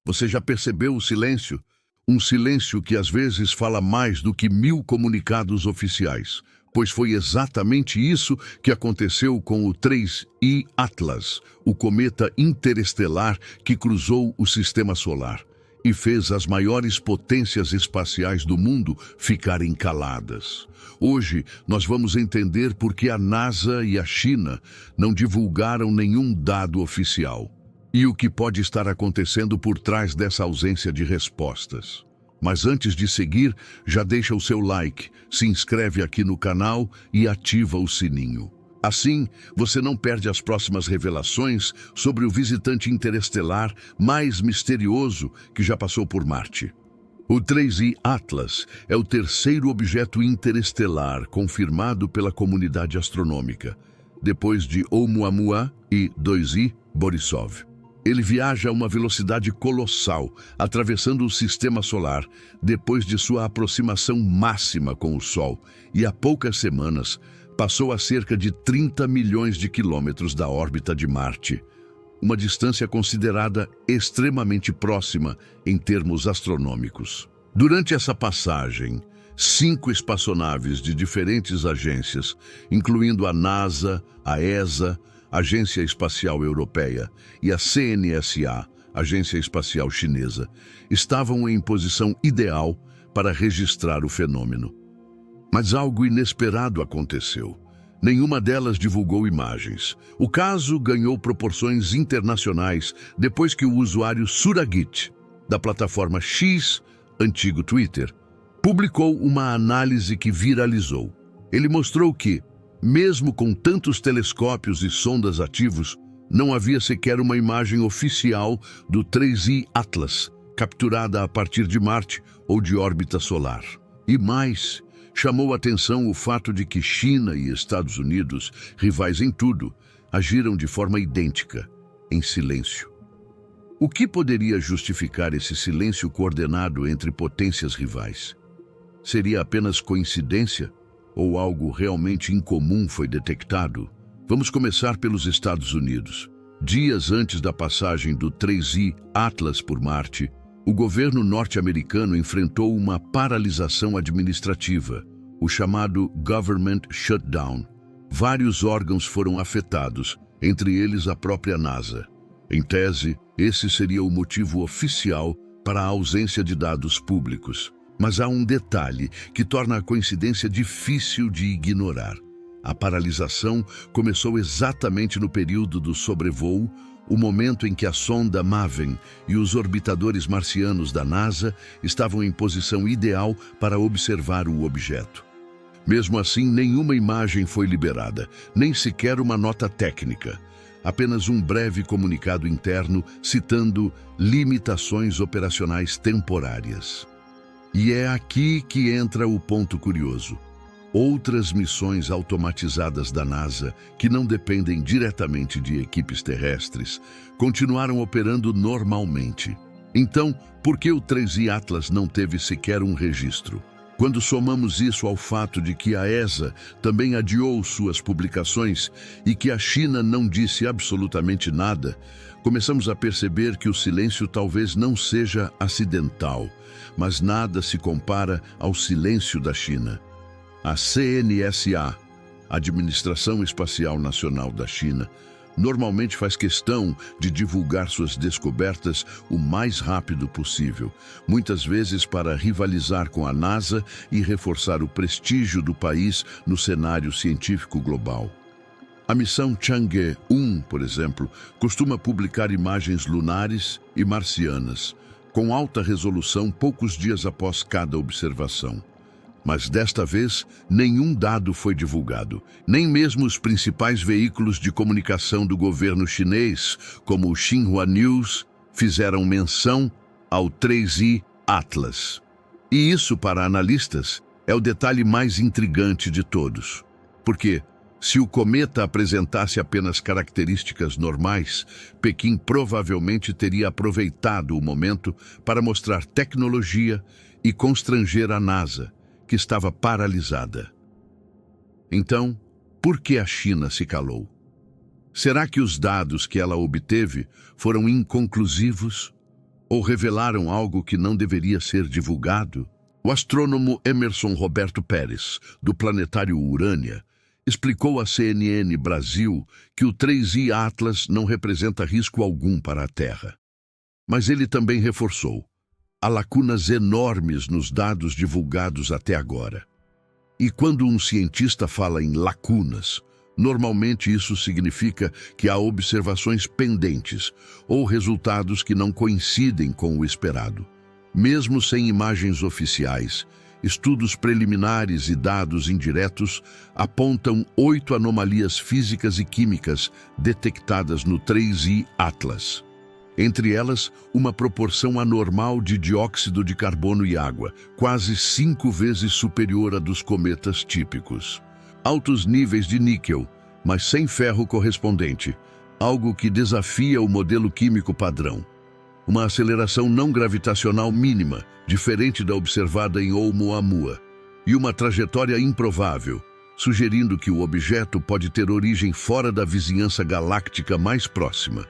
Você já percebeu o silêncio? Um silêncio que às vezes fala mais do que 1000 comunicados oficiais, pois foi exatamente isso que aconteceu com o 3I Atlas, o cometa interestelar que cruzou o sistema solar e fez as maiores potências espaciais do mundo ficarem caladas. Hoje, nós vamos entender por que a NASA e a China não divulgaram nenhum dado oficial e o que pode estar acontecendo por trás dessa ausência de respostas. Mas antes de seguir, já deixa o seu like, se inscreve aqui no canal e ativa o sininho. Assim, você não perde as próximas revelações sobre o visitante interestelar mais misterioso que já passou por Marte. O 3I Atlas é o terceiro objeto interestelar confirmado pela comunidade astronômica, depois de Oumuamua e 2I Borisov. Ele viaja a uma velocidade colossal, atravessando o sistema solar, depois de sua aproximação máxima com o Sol, e há poucas semanas passou a cerca de 30 milhões de quilômetros da órbita de Marte, uma distância considerada extremamente próxima em termos astronômicos. Durante essa passagem, 5 espaçonaves de diferentes agências, incluindo a NASA, a ESA, Agência Espacial Europeia, e a CNSA, Agência Espacial Chinesa, estavam em posição ideal para registrar o fenômeno. Mas algo inesperado aconteceu. Nenhuma delas divulgou imagens. O caso ganhou proporções internacionais depois que o usuário Suragit, da plataforma X, antigo Twitter, publicou uma análise que viralizou. Ele mostrou que, mesmo com tantos telescópios e sondas ativos, não havia sequer uma imagem oficial do 3I Atlas, capturada a partir de Marte ou de órbita solar. E mais, chamou a atenção o fato de que China e Estados Unidos, rivais em tudo, agiram de forma idêntica, em silêncio. O que poderia justificar esse silêncio coordenado entre potências rivais? Seria apenas coincidência? Ou algo realmente incomum foi detectado? Vamos começar pelos Estados Unidos. Dias antes da passagem do 3I Atlas por Marte, o governo norte-americano enfrentou uma paralisação administrativa, o chamado Government Shutdown. Vários órgãos foram afetados, entre eles a própria NASA. Em tese, esse seria o motivo oficial para a ausência de dados públicos. Mas há um detalhe que torna a coincidência difícil de ignorar. A paralisação começou exatamente no período do sobrevoo, o momento em que a sonda MAVEN e os orbitadores marcianos da NASA estavam em posição ideal para observar o objeto. Mesmo assim, nenhuma imagem foi liberada, nem sequer uma nota técnica. Apenas um breve comunicado interno citando limitações operacionais temporárias. E é aqui que entra o ponto curioso. Outras missões automatizadas da NASA, que não dependem diretamente de equipes terrestres, continuaram operando normalmente. Então, por que o 3I Atlas não teve sequer um registro? Quando somamos isso ao fato de que a ESA também adiou suas publicações e que a China não disse absolutamente nada, começamos a perceber que o silêncio talvez não seja acidental, mas nada se compara ao silêncio da China. A CNSA, Administração Espacial Nacional da China, normalmente faz questão de divulgar suas descobertas o mais rápido possível, muitas vezes para rivalizar com a NASA e reforçar o prestígio do país no cenário científico global. A missão Chang'e-1, por exemplo, costuma publicar imagens lunares e marcianas, com alta resolução poucos dias após cada observação. Mas desta vez, nenhum dado foi divulgado. Nem mesmo os principais veículos de comunicação do governo chinês, como o Xinhua News, fizeram menção ao 3I Atlas. E isso, para analistas, é o detalhe mais intrigante de todos. Porque, se o cometa apresentasse apenas características normais, Pequim provavelmente teria aproveitado o momento para mostrar tecnologia e constranger a NASA, que estava paralisada. Então, por que a China se calou? Será que os dados que ela obteve foram inconclusivos? Ou revelaram algo que não deveria ser divulgado? O astrônomo Emerson Roberto Pérez, do planetário Urânia, explicou à CNN Brasil que o 3I Atlas não representa risco algum para a Terra. Mas ele também reforçou: há lacunas enormes nos dados divulgados até agora. E quando um cientista fala em lacunas, normalmente isso significa que há observações pendentes ou resultados que não coincidem com o esperado. Mesmo sem imagens oficiais, estudos preliminares e dados indiretos apontam 8 anomalias físicas e químicas detectadas no 3I Atlas. Entre elas, uma proporção anormal de dióxido de carbono e água, quase 5 vezes superior à dos cometas típicos. Altos níveis de níquel, mas sem ferro correspondente, algo que desafia o modelo químico padrão. Uma aceleração não gravitacional mínima, diferente da observada em Oumuamua, e uma trajetória improvável, sugerindo que o objeto pode ter origem fora da vizinhança galáctica mais próxima.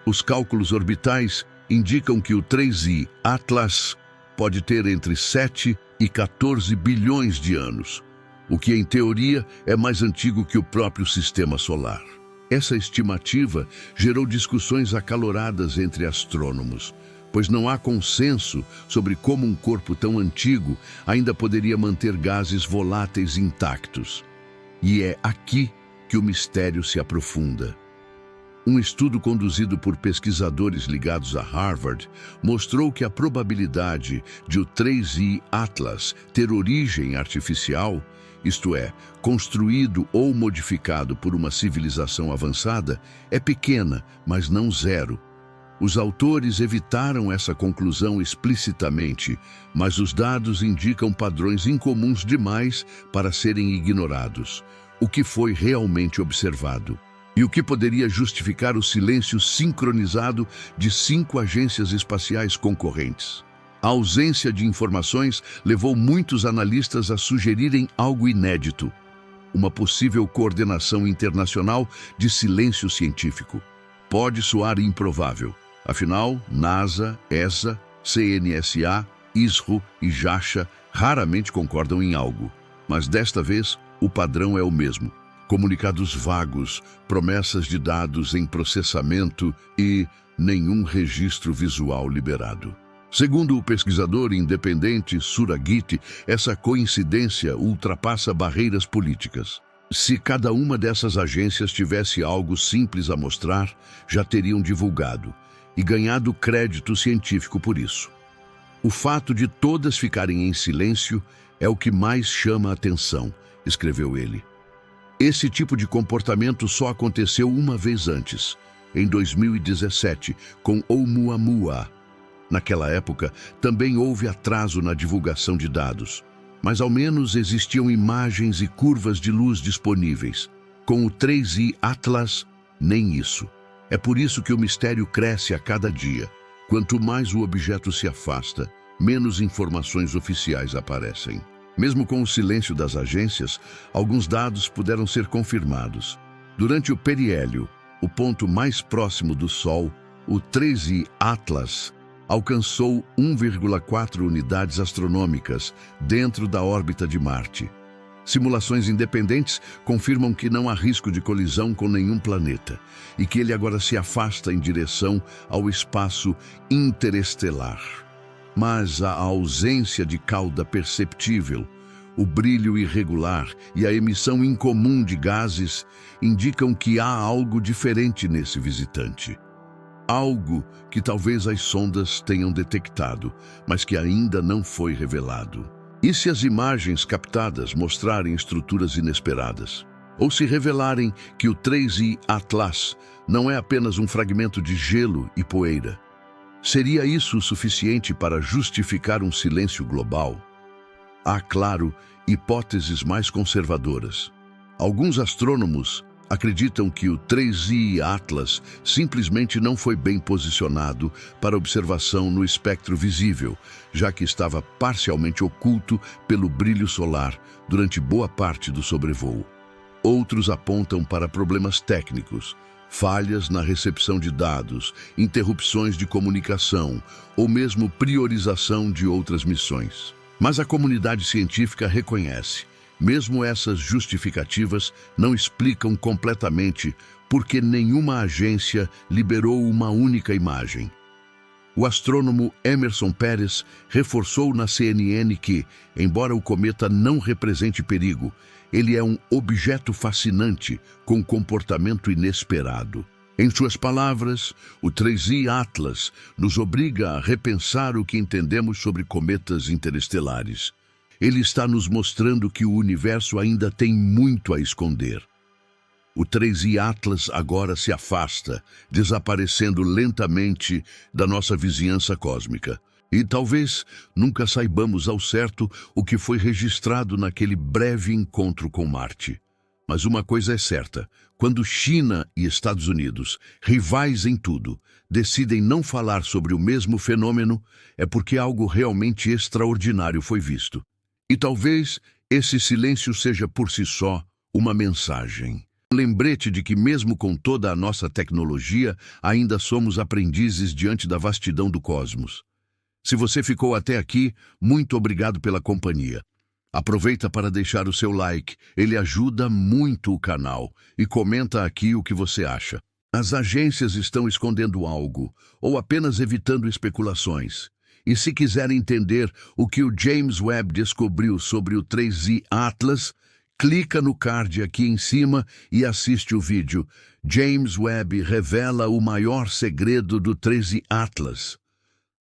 Os cálculos orbitais indicam que o 3I Atlas pode ter entre 7 e 14 bilhões de anos, o que em teoria é mais antigo que o próprio Sistema Solar. Essa estimativa gerou discussões acaloradas entre astrônomos, pois não há consenso sobre como um corpo tão antigo ainda poderia manter gases voláteis intactos. E é aqui que o mistério se aprofunda. Um estudo conduzido por pesquisadores ligados a Harvard mostrou que a probabilidade de o 3I Atlas ter origem artificial, isto é, construído ou modificado por uma civilização avançada, é pequena, mas não zero. Os autores evitaram essa conclusão explicitamente, mas os dados indicam padrões incomuns demais para serem ignorados, o que foi realmente observado. E o que poderia justificar o silêncio sincronizado de 5 agências espaciais concorrentes. A ausência de informações levou muitos analistas a sugerirem algo inédito: uma possível coordenação internacional de silêncio científico. Pode soar improvável, afinal, NASA, ESA, CNSA, ISRO e JAXA raramente concordam em algo. Mas desta vez, o padrão é o mesmo. Comunicados vagos, promessas de dados em processamento e nenhum registro visual liberado. Segundo o pesquisador independente Suragiti, essa coincidência ultrapassa barreiras políticas. Se cada uma dessas agências tivesse algo simples a mostrar, já teriam divulgado e ganhado crédito científico por isso. O fato de todas ficarem em silêncio é o que mais chama a atenção, escreveu ele. Esse tipo de comportamento só aconteceu uma vez antes, em 2017, com Oumuamua. Naquela época, também houve atraso na divulgação de dados, mas ao menos existiam imagens e curvas de luz disponíveis. Com o 3I Atlas, nem isso. É por isso que o mistério cresce a cada dia. Quanto mais o objeto se afasta, menos informações oficiais aparecem. Mesmo com o silêncio das agências, alguns dados puderam ser confirmados. Durante o periélio, o ponto mais próximo do Sol, o 3I Atlas alcançou 1,4 unidades astronômicas dentro da órbita de Marte. Simulações independentes confirmam que não há risco de colisão com nenhum planeta e que ele agora se afasta em direção ao espaço interestelar. Mas a ausência de cauda perceptível, o brilho irregular e a emissão incomum de gases indicam que há algo diferente nesse visitante. Algo que talvez as sondas tenham detectado, mas que ainda não foi revelado. E se as imagens captadas mostrarem estruturas inesperadas? Ou se revelarem que o 3I Atlas não é apenas um fragmento de gelo e poeira? Seria isso o suficiente para justificar um silêncio global? Há, claro, hipóteses mais conservadoras. Alguns astrônomos acreditam que o 3I Atlas simplesmente não foi bem posicionado para observação no espectro visível, já que estava parcialmente oculto pelo brilho solar durante boa parte do sobrevoo. Outros apontam para problemas técnicos, falhas na recepção de dados, interrupções de comunicação ou mesmo priorização de outras missões. Mas a comunidade científica reconhece, mesmo essas justificativas não explicam completamente por que nenhuma agência liberou uma única imagem. O astrônomo Emerson Pérez reforçou na CNN que, embora o cometa não represente perigo, ele é um objeto fascinante com comportamento inesperado. Em suas palavras, o 3I Atlas nos obriga a repensar o que entendemos sobre cometas interestelares. Ele está nos mostrando que o universo ainda tem muito a esconder. O 3I Atlas agora se afasta, desaparecendo lentamente da nossa vizinhança cósmica. E talvez nunca saibamos ao certo o que foi registrado naquele breve encontro com Marte. Mas uma coisa é certa, quando China e Estados Unidos, rivais em tudo, decidem não falar sobre o mesmo fenômeno, é porque algo realmente extraordinário foi visto. E talvez esse silêncio seja por si só uma mensagem. Um lembrete de que mesmo com toda a nossa tecnologia, ainda somos aprendizes diante da vastidão do cosmos. Se você ficou até aqui, muito obrigado pela companhia. Aproveita para deixar o seu like, ele ajuda muito o canal, e comenta aqui o que você acha. As agências estão escondendo algo, ou apenas evitando especulações. E se quiser entender o que o James Webb descobriu sobre o 3I Atlas, clica no card aqui em cima e assiste o vídeo. James Webb revela o maior segredo do 3I Atlas.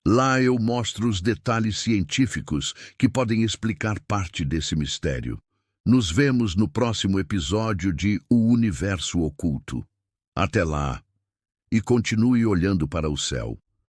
Lá eu mostro os detalhes científicos que podem explicar parte desse mistério. Nos vemos no próximo episódio de O Universo Oculto. Até lá, e continue olhando para o céu.